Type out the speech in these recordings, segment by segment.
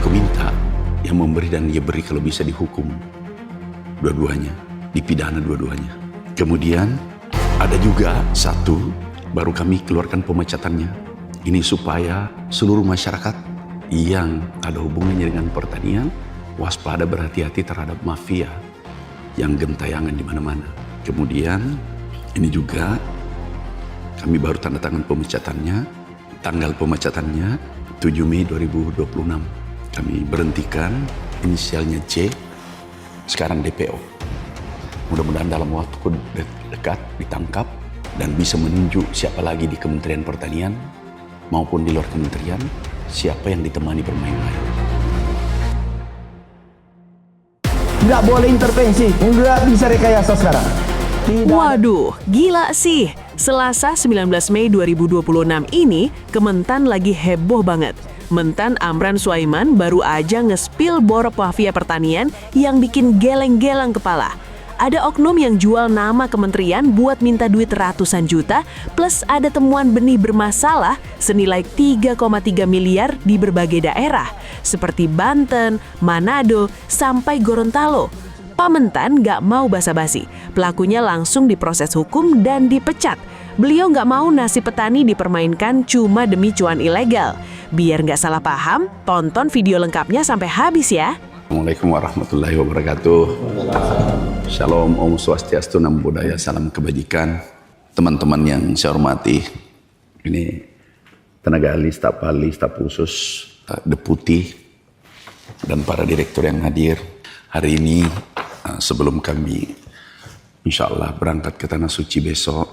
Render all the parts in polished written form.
Aku minta yang memberi dan dia beri kalau bisa dihukum dua-duanya, dipidana dua-duanya. Kemudian ada juga satu, baru kami keluarkan pemecatannya. Ini supaya seluruh masyarakat yang ada hubungannya dengan pertanian waspada, berhati-hati terhadap mafia yang gentayangan di mana-mana. Kemudian ini juga kami baru tanda tangan pemecatannya, tanggal pemecatannya 7 Mei 2026. Kami berhentikan inisialnya C, sekarang DPO. Mudah-mudahan dalam waktu dekat ditangkap dan bisa menunjuk siapa lagi di Kementerian Pertanian maupun di luar kementerian, siapa yang ditemani bermain-main. Nggak boleh intervensi, nggak bisa rekayasa sekarang. Waduh, gila sih. Selasa 19 Mei 2026 ini, Kementan lagi heboh banget. Mentan Amran Sulaiman baru aja nge-spill borok mafia pertanian yang bikin geleng-geleng kepala. Ada oknum yang jual nama kementerian buat minta duit ratusan juta, plus ada temuan benih bermasalah senilai 3,3 miliar di berbagai daerah, seperti Banten, Manado, sampai Gorontalo. Pak Mentan nggak mau basa-basi, pelakunya langsung diproses hukum dan dipecat. Beliau nggak mau nasib petani dipermainkan cuma demi cuan ilegal. Biar nggak salah paham, tonton video lengkapnya sampai habis ya. Assalamualaikum warahmatullahi wabarakatuh. Shalom, Om Swastiastu, Namo Buddhaya, salam kebajikan. Teman-teman yang saya hormati, ini tenaga ahli, staf khusus, deputi, dan para direktur yang hadir. Hari ini sebelum kami insya Allah berangkat ke Tanah Suci besok,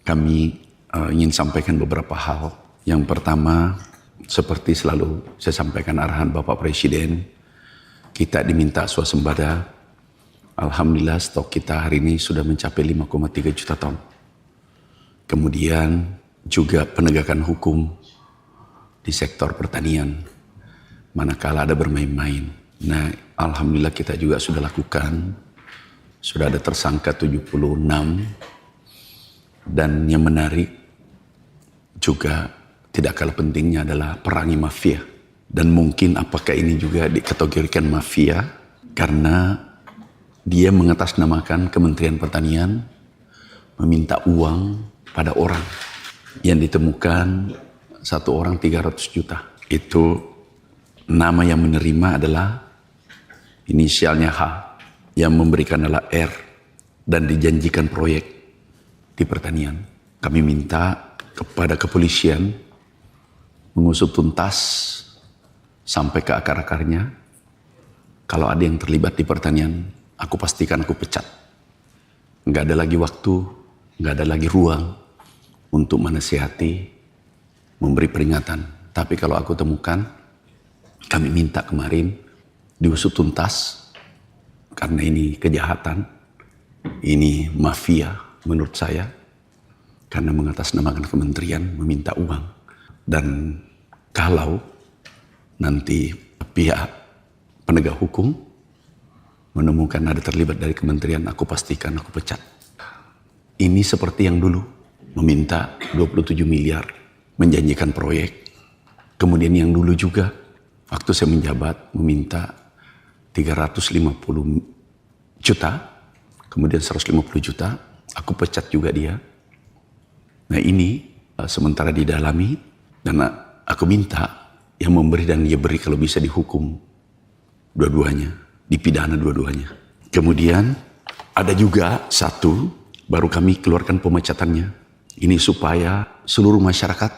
kami ingin sampaikan beberapa hal. Yang pertama, seperti selalu saya sampaikan arahan Bapak Presiden, kita diminta swasembada. Alhamdulillah stok kita hari ini sudah mencapai 5,3 juta ton. Kemudian juga penegakan hukum di sektor pertanian, manakala ada bermain-main. Nah, alhamdulillah kita juga sudah lakukan, sudah ada tersangka 76, dan yang menarik juga tidak kalah pentingnya adalah perangi mafia. Dan mungkin apakah ini juga dikategorikan mafia karena dia mengatasnamakan Kementerian Pertanian meminta uang pada orang yang ditemukan satu orang 300 juta. Itu nama yang menerima adalah inisialnya H, yang memberikan adalah R, dan dijanjikan proyek di pertanian. Kami minta kepada kepolisian mengusut tuntas sampai ke akar-akarnya. Kalau ada yang terlibat di pertanian, aku pastikan aku pecat. Nggak ada lagi waktu, nggak ada lagi ruang untuk menasihati, memberi peringatan. Tapi kalau aku temukan, kami minta kemarin diusut tuntas, karena ini kejahatan, ini mafia menurut saya, karena mengatasnamakan kementerian meminta uang. Dan kalau nanti pihak penegak hukum menemukan ada terlibat dari kementerian, aku pastikan aku pecat. Ini seperti yang dulu, meminta 27 miliar, menjanjikan proyek. Kemudian yang dulu juga, waktu saya menjabat, meminta 350 juta, kemudian 150 juta, aku pecat juga dia. Nah ini sementara didalami, dan aku minta yang memberi dan dia beri kalau bisa dihukum dua-duanya, dipidana dua-duanya. Kemudian ada juga satu, baru kami keluarkan pemecatannya. Ini supaya seluruh masyarakat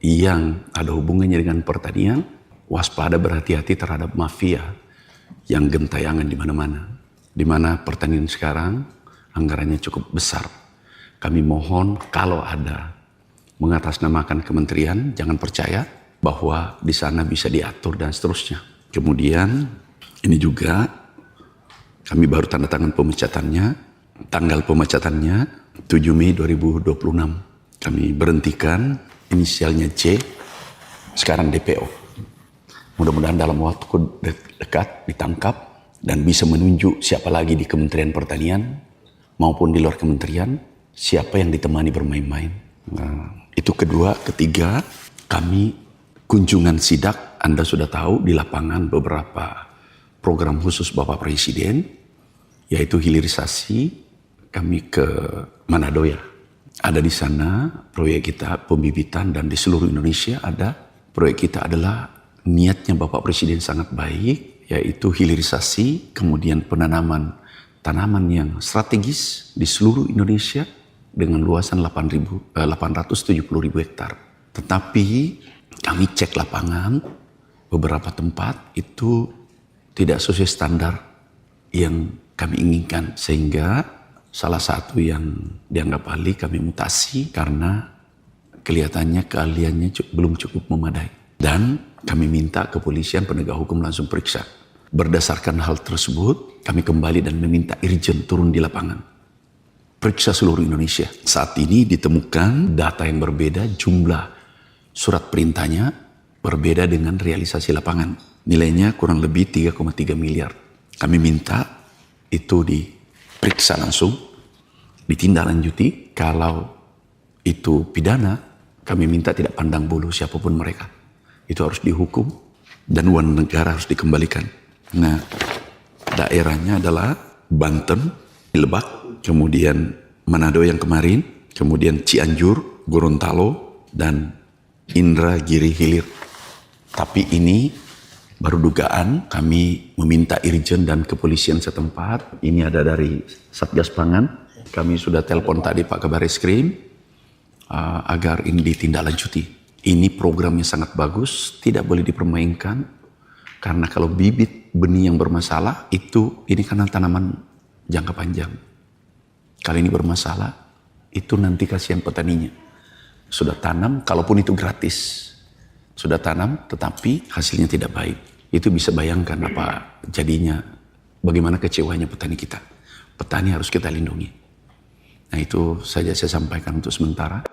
yang ada hubungannya dengan pertanian waspada, berhati-hati terhadap mafia yang gentayangan di mana-mana. Di mana pertanian sekarang anggarannya cukup besar. Kami mohon kalau ada mengatasnamakan kementerian, jangan percaya bahwa di sana bisa diatur dan seterusnya. Kemudian ini juga kami baru tanda tangan pemecatannya, tanggal pemecatannya 7 Mei 2026. Kami berhentikan inisialnya C, sekarang DPO. Mudah-mudahan dalam waktu dekat ditangkap dan bisa menunjuk siapa lagi di Kementerian Pertanian maupun di luar kementerian, siapa yang ditemani bermain-main. Nah, itu kedua. Ketiga, kami kunjungan sidak, Anda sudah tahu di lapangan beberapa program khusus Bapak Presiden, yaitu hilirisasi kami ke Manado ya. Ada di sana proyek kita pembibitan dan di seluruh Indonesia ada. Proyek kita adalah niatnya Bapak Presiden sangat baik, yaitu hilirisasi, kemudian penanaman tanaman yang strategis di seluruh Indonesia dengan luasan 870.000 hektar. Tetapi kami cek lapangan, beberapa tempat itu tidak sesuai standar yang kami inginkan. Sehingga salah satu yang dianggap ahli kami mutasi karena kelihatannya keahliannya belum cukup memadai. Dan kami minta kepolisian penegak hukum langsung periksa. Berdasarkan hal tersebut, kami kembali dan meminta Irjen turun di lapangan. Periksa seluruh Indonesia. Saat ini ditemukan data yang berbeda, jumlah surat perintahnya berbeda dengan realisasi lapangan. Nilainya kurang lebih 3,3 miliar. Kami minta itu diperiksa langsung, ditindaklanjuti. Kalau itu pidana, kami minta tidak pandang bulu siapapun mereka. Itu harus dihukum dan uang negara harus dikembalikan. Nah, daerahnya adalah Banten, Lebak, kemudian Manado yang kemarin, kemudian Cianjur, Gorontalo, dan Indragiri Hilir. Tapi ini baru dugaan, kami meminta Irjen dan kepolisian setempat. Ini ada dari Satgas Pangan. Kami sudah telepon tadi Pak Kabar Eskrim agar ini ditindaklanjuti. Ini programnya sangat bagus, tidak boleh dipermainkan. Karena kalau bibit benih yang bermasalah itu, ini karena tanaman jangka panjang. Kalau ini bermasalah, itu nanti kasihan petaninya. Sudah tanam, kalaupun itu gratis. Sudah tanam, tetapi hasilnya tidak baik. Itu bisa bayangkan apa jadinya, bagaimana kecewanya petani kita. Petani harus kita lindungi. Nah itu saja saya sampaikan untuk sementara.